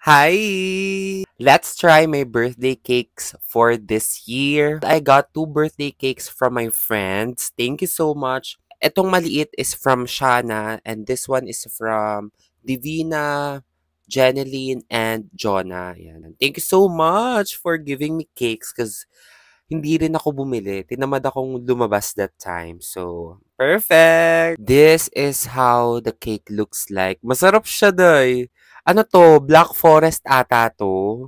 Hi! Let's try my birthday cakes for this year. I got 2 birthday cakes from my friends. Thank you so much. Etong maliit is from Shana and this one is from Divina, Jeneline, and Jonah. Yan. Thank you so much for giving me cakes because hindi rin ako bumili. Tinamad akong lumabas that time. So, perfect! This is how the cake looks like. Masarap siya, day. Ano 'to, Black Forest ata 'to.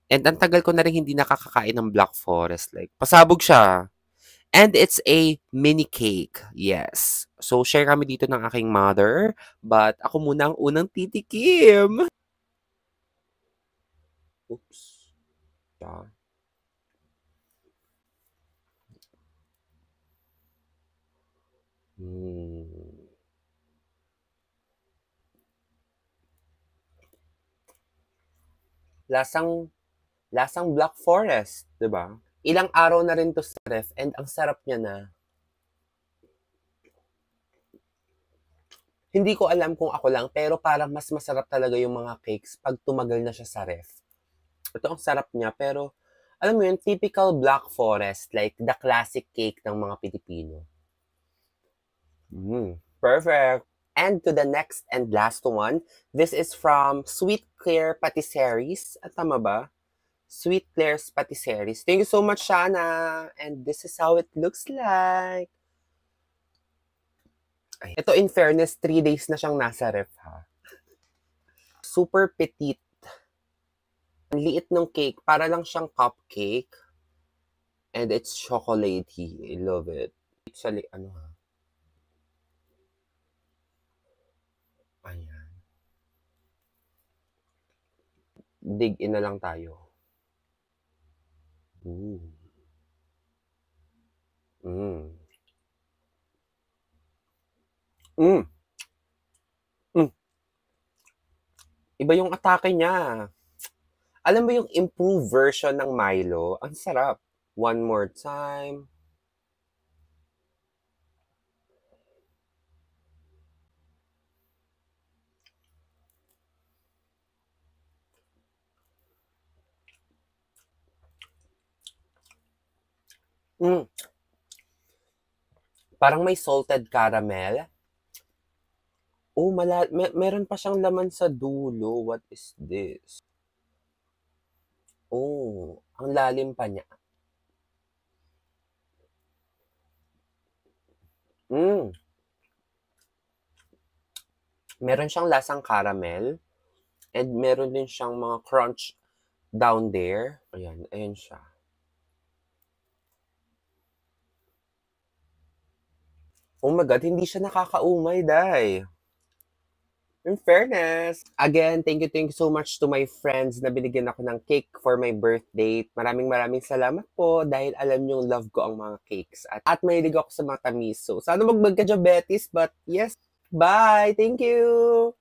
And ang tagal ko na rin hindi nakakakain ng Black Forest. Like, pasabog siya. And it's a mini cake. Yes. So, share kami dito ng aking mother. But ako muna ang unang titikim. Oops. Yeah. Hmm. Lasang lasang Black Forest, 'di ba? Ilang araw na rin 'to sa ref and ang sarap niya na. Hindi ko alam kung ako lang, pero parang mas masarap talaga yung mga cakes 'pag tumagal na siya sa ref. Ito ang sarap niya, pero alam mo yun, typical Black Forest, like the classic cake ng mga Pilipino. Perfect. And to the next and last one, this is from Sweet Claire Patisseries. At tama ba? Sweet Claire's Patisseries. Thank you so much, Shana. And this is how it looks like. Ay, ito, in fairness, 3 days na siyang nasa ref, ha? Super petite. Ang liit ng cake. Para lang siyang cupcake. And it's chocolatey. I love it. Actually, ano ha? Ayan. Dig in na lang tayo. Ooh. Mm. Mm. Mm. Iba yung atake niya. Alam mo yung improved version ng Milo? Ang sarap. One more time. Mm. Parang may salted caramel. Oh, meron pa siyang laman sa dulo. What is this? Oh, ang lalim pa niya. Mm. Meron siyang lasang caramel. And meron din siyang mga crunch down there. Ayan, ayan siya. Oh my God, hindi siya nakakaumay, day. In fairness. Again, thank you so much to my friends na binigyan ako ng cake for my birthday. Maraming salamat po dahil alam niyong love ko ang mga cakes. At mahilig ako sa mga tamis. So, sana magmagka-diabetes. But yes, bye! Thank you!